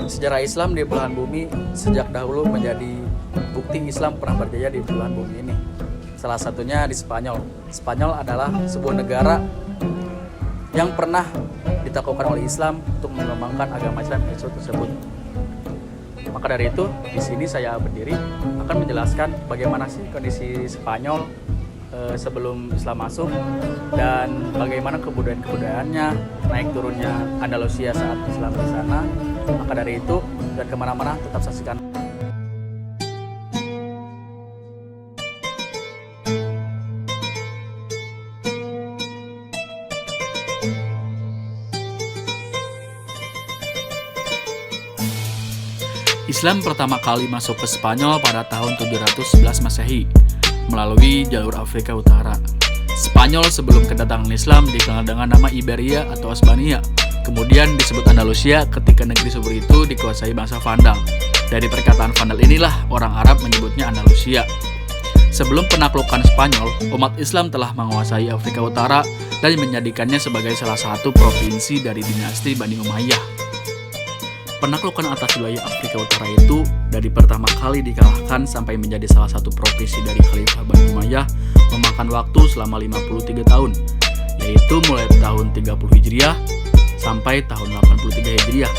Sejarah Islam di belahan bumi sejak dahulu menjadi bukti Islam pernah berjaya di belahan bumi ini. Salah satunya di Spanyol. Spanyol adalah sebuah negara yang pernah ditaklukkan oleh Islam untuk mengembangkan agama Islam di tersebut. Maka dari itu, di sini saya berdiri akan menjelaskan bagaimana sih kondisi Spanyol sebelum Islam masuk dan bagaimana kebudayaan-kebudayaannya, naik turunnya Andalusia saat Islam di sana. Maka dari itu, dan kemana-mana tetap saksikan. Islam pertama kali masuk ke Spanyol pada tahun 711 Masehi melalui jalur Afrika Utara. Spanyol sebelum kedatangan Islam dikenal dengan nama Iberia atau Hispania. Kemudian disebut Andalusia ketika negeri subur itu dikuasai bangsa Vandal. Dari perkataan Vandal inilah orang Arab menyebutnya Andalusia. Sebelum penaklukan Spanyol, umat Islam telah menguasai Afrika Utara dan menjadikannya sebagai salah satu provinsi dari dinasti Bani Umayyah. Penaklukan atas wilayah Afrika Utara itu dari pertama kali dikalahkan sampai menjadi salah satu provinsi dari Khalifah Bani Umayyah memakan waktu selama 53 tahun, yaitu mulai tahun 30 Hijriah sampai tahun 83 Hijriah.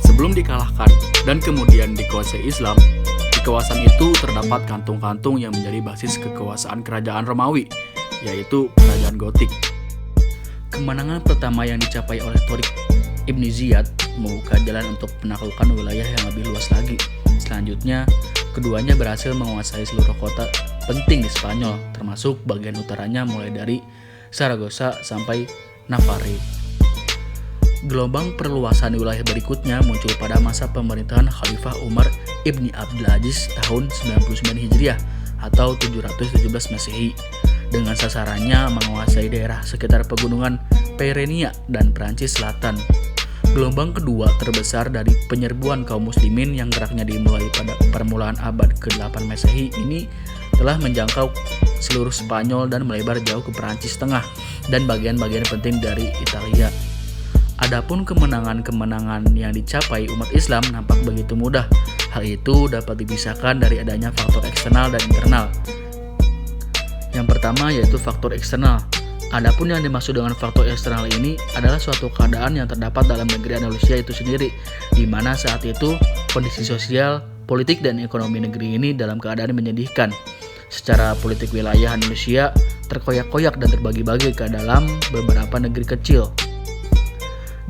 Sebelum dikalahkan dan kemudian dikuasai Islam, di kawasan itu terdapat kantung-kantung yang menjadi basis kekuasaan kerajaan Romawi, yaitu kerajaan Gotik. Kemenangan pertama yang dicapai oleh Tariq Ibn Ziyad membuka jalan untuk penaklukan wilayah yang lebih luas lagi. Selanjutnya, keduanya berhasil menguasai seluruh kota penting di Spanyol, termasuk bagian utaranya mulai dari Saragossa sampai Navarre. Gelombang perluasan wilayah berikutnya muncul pada masa pemerintahan Khalifah Umar Ibni Abdul Aziz tahun 99 Hijriah atau 717 Masehi, dengan sasarannya menguasai daerah sekitar pegunungan Pyrenees dan Prancis Selatan. Gelombang kedua terbesar dari penyerbuan kaum muslimin yang geraknya dimulai pada permulaan abad ke-8 Masehi ini telah menjangkau seluruh Spanyol dan melebar jauh ke Prancis Tengah dan bagian-bagian penting dari Italia. Adapun kemenangan-kemenangan yang dicapai umat Islam nampak begitu mudah. Hal itu dapat dipisahkan dari adanya faktor eksternal dan internal. Yang pertama yaitu faktor eksternal. Adapun yang dimaksud dengan faktor eksternal ini adalah suatu keadaan yang terdapat dalam negeri Andalusia itu sendiri, di mana saat itu kondisi sosial, politik, dan ekonomi negeri ini dalam keadaan menyedihkan. Secara politik wilayah Andalusia terkoyak-koyak dan terbagi-bagi ke dalam beberapa negeri kecil.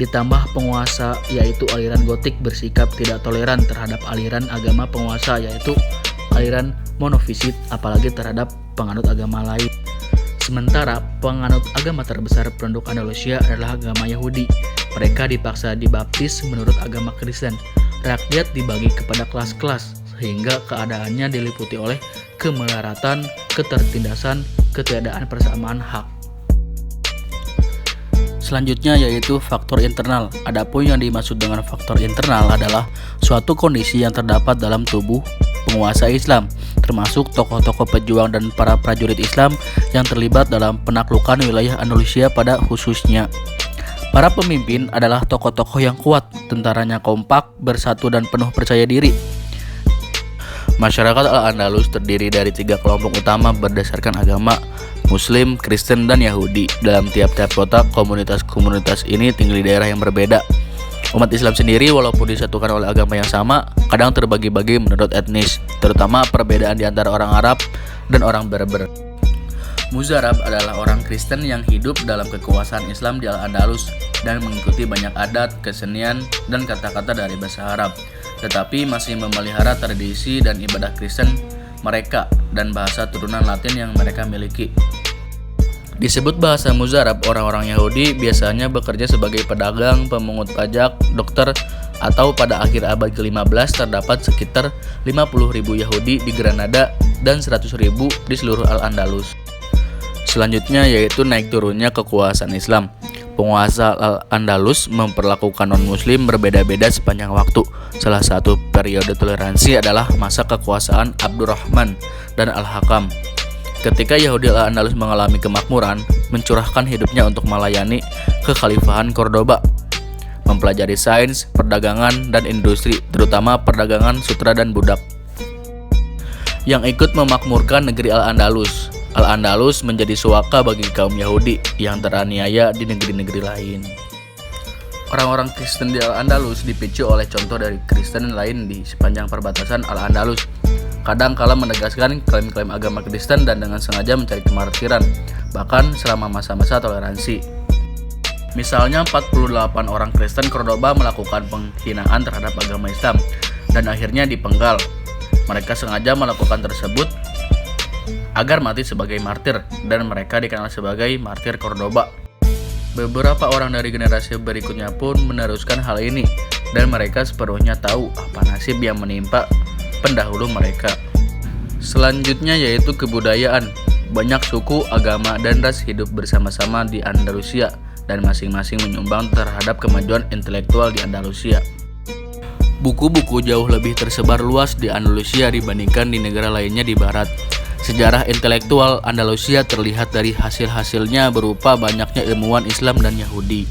Ditambah penguasa yaitu aliran Gotik bersikap tidak toleran terhadap aliran agama penguasa yaitu aliran monofisit, apalagi terhadap penganut agama lain. Sementara penganut agama terbesar penduduk Andalusia adalah agama Yahudi. Mereka dipaksa dibaptis menurut agama Kristen. Rakyat dibagi kepada kelas-kelas sehingga keadaannya diliputi oleh kemelaratan, ketertindasan, ketiadaan persamaan hak. Selanjutnya yaitu faktor internal. Adapun yang dimaksud dengan faktor internal adalah suatu kondisi yang terdapat dalam tubuh penguasa Islam, termasuk tokoh-tokoh pejuang dan para prajurit Islam yang terlibat dalam penaklukan wilayah Andalusia pada khususnya. Para pemimpin adalah tokoh-tokoh yang kuat, tentaranya kompak, bersatu dan penuh percaya diri. Masyarakat Al-Andalus terdiri dari 3 kelompok utama berdasarkan agama, Muslim, Kristen, dan Yahudi. Dalam tiap-tiap kota, komunitas-komunitas ini tinggal di daerah yang berbeda. Umat Islam sendiri walaupun disatukan oleh agama yang sama, kadang terbagi-bagi menurut etnis, terutama perbedaan di antara orang Arab dan orang Berber. Muzarab adalah orang Kristen yang hidup dalam kekuasaan Islam di Al-Andalus dan mengikuti banyak adat, kesenian, dan kata-kata dari bahasa Arab, tetapi masih memelihara tradisi dan ibadah Kristen mereka dan bahasa turunan Latin yang mereka miliki. Disebut bahasa Muzarab, orang-orang Yahudi biasanya bekerja sebagai pedagang, pemungut pajak, dokter, atau pada akhir abad ke-15 terdapat sekitar 50.000 Yahudi di Granada dan 100.000 di seluruh Al-Andalus. Selanjutnya yaitu naik turunnya kekuasaan Islam. Penguasa Al-Andalus memperlakukan non-muslim berbeda-beda sepanjang waktu. Salah satu periode toleransi adalah masa kekuasaan Abdurrahman dan Al-Hakam. Ketika Yahudi Al-Andalus mengalami kemakmuran, mencurahkan hidupnya untuk melayani kekhalifahan Cordoba. mempelajari sains, perdagangan, dan industri, terutama perdagangan sutra dan budak. Yang ikut memakmurkan negeri Al-Andalus. Al-Andalus menjadi suaka bagi kaum Yahudi yang teraniaya di negeri-negeri lain. Orang-orang Kristen di Al-Andalus dipicu oleh contoh dari Kristen lain di sepanjang perbatasan Al-Andalus. Kadang kala menegaskan klaim-klaim agama Kristen dan dengan sengaja mencari kemartiran, bahkan selama masa-masa toleransi. Misalnya 48 orang Kristen Cordoba melakukan penghinaan terhadap agama Islam dan akhirnya dipenggal. Mereka sengaja melakukan tersebut agar mati sebagai martir dan mereka dikenal sebagai martir Cordoba. Beberapa orang dari generasi berikutnya pun meneruskan hal ini dan mereka sepenuhnya tahu apa nasib yang menimpa pendahulu mereka. Selanjutnya yaitu kebudayaan. Banyak suku, agama, dan ras hidup bersama-sama di Andalusia dan masing-masing menyumbang terhadap kemajuan intelektual di Andalusia. Buku-buku jauh lebih tersebar luas di Andalusia dibandingkan di negara lainnya di barat. Sejarah intelektual Andalusia terlihat dari hasil-hasilnya berupa banyaknya ilmuwan Islam dan Yahudi.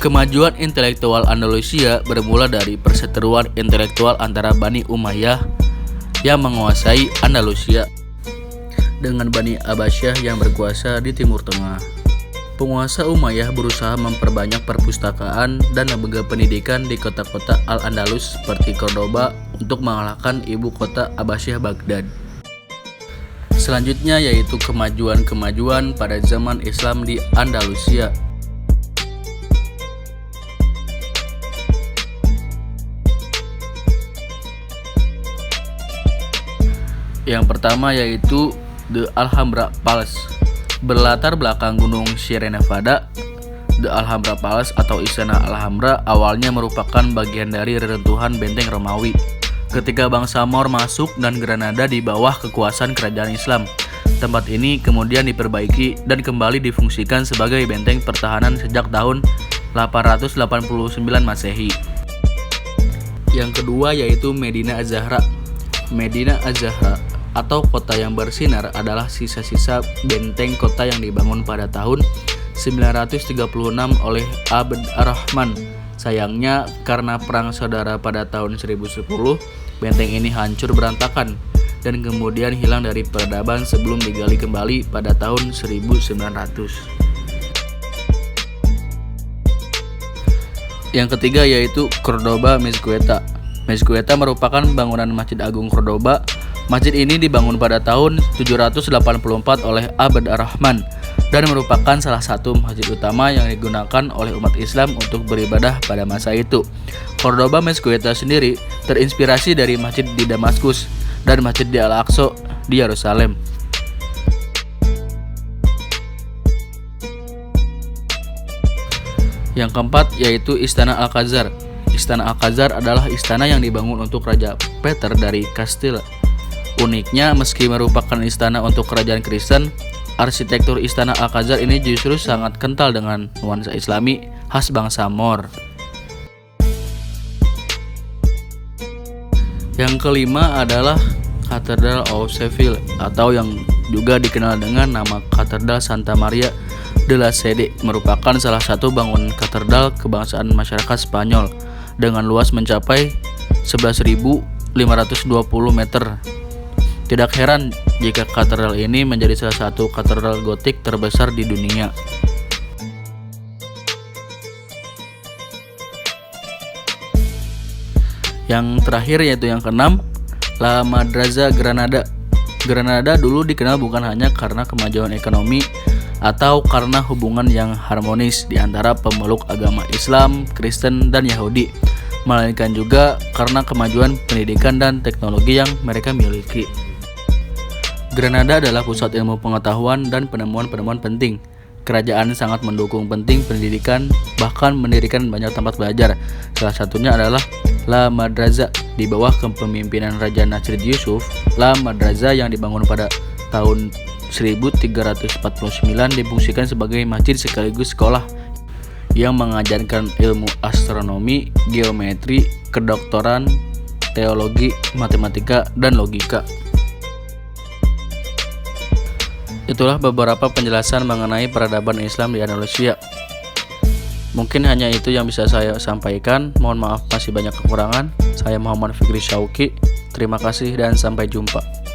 Kemajuan intelektual Andalusia bermula dari perseteruan intelektual antara Bani Umayyah yang menguasai Andalusia dengan Bani Abbasiyah yang berkuasa di Timur Tengah. Penguasa Umayyah berusaha memperbanyak perpustakaan dan lembaga pendidikan di kota-kota Al-Andalus seperti Cordoba untuk mengalahkan ibu kota Abbasiyah Baghdad. Selanjutnya yaitu kemajuan-kemajuan pada zaman Islam di Andalusia. Yang pertama yaitu The Alhambra Palace. Berlatar belakang Gunung Sierra Nevada, The Alhambra Palace atau Istana Alhambra awalnya merupakan bagian dari reruntuhan benteng Romawi ketika bangsa Moor masuk dan Granada di bawah kekuasaan kerajaan Islam. Tempat ini kemudian diperbaiki dan kembali difungsikan sebagai benteng pertahanan sejak tahun 889 Masehi. Yang kedua yaitu Medina Az-Zahra. Medina Az-Zahra atau kota yang bersinar adalah sisa-sisa benteng kota yang dibangun pada tahun 936 oleh Abd ar-Rahman. Sayangnya karena perang saudara pada tahun 1010, benteng ini hancur berantakan dan kemudian hilang dari peradaban sebelum digali kembali pada tahun 1900. Yang ketiga yaitu Cordoba Mezquita. Mezquita merupakan bangunan Masjid Agung Cordoba. Masjid ini dibangun pada tahun 784 oleh Abd ar-Rahman dan merupakan salah satu masjid utama yang digunakan oleh umat Islam untuk beribadah pada masa itu. Cordoba Mezquita sendiri terinspirasi dari masjid di Damaskus dan masjid di Al-Aqsa di Yerusalem. Yang keempat yaitu Istana Alcazar. Istana Alcazar adalah istana yang dibangun untuk Raja Peter dari Castile. Uniknya, meski merupakan istana untuk kerajaan Kristen, arsitektur Istana Alcazar ini justru sangat kental dengan nuansa Islami khas bangsa Moor. Yang kelima adalah Cathedral of Seville atau yang juga dikenal dengan nama Katedral Santa Maria de la Sede, merupakan salah satu bangunan katedral kebangsaan masyarakat Spanyol dengan luas mencapai 11.520 meter. Tidak heran jika katedral ini menjadi salah satu katedral gotik terbesar di dunia. Yang terakhir yaitu yang keenam, La Madraza Granada. Granada dulu dikenal bukan hanya karena kemajuan ekonomi atau karena hubungan yang harmonis di antara pemeluk agama Islam, Kristen, dan Yahudi, melainkan juga karena kemajuan pendidikan dan teknologi yang mereka miliki. Granada adalah pusat ilmu pengetahuan dan penemuan-penemuan penting. Kerajaan sangat mendukung penting pendidikan, bahkan mendirikan banyak tempat belajar. Salah satunya adalah La Madraza di bawah kepemimpinan Raja Nasir Yusuf. La Madraza yang dibangun pada tahun 1349 difungsikan sebagai masjid sekaligus sekolah yang mengajarkan ilmu astronomi, geometri, kedokteran, teologi, matematika, dan logika. Itulah beberapa penjelasan mengenai peradaban Islam di Andalusia. Mungkin hanya itu yang bisa saya sampaikan. Mohon maaf masih banyak kekurangan. Saya Muhammad Fikri Syauqi. Terima kasih dan sampai jumpa.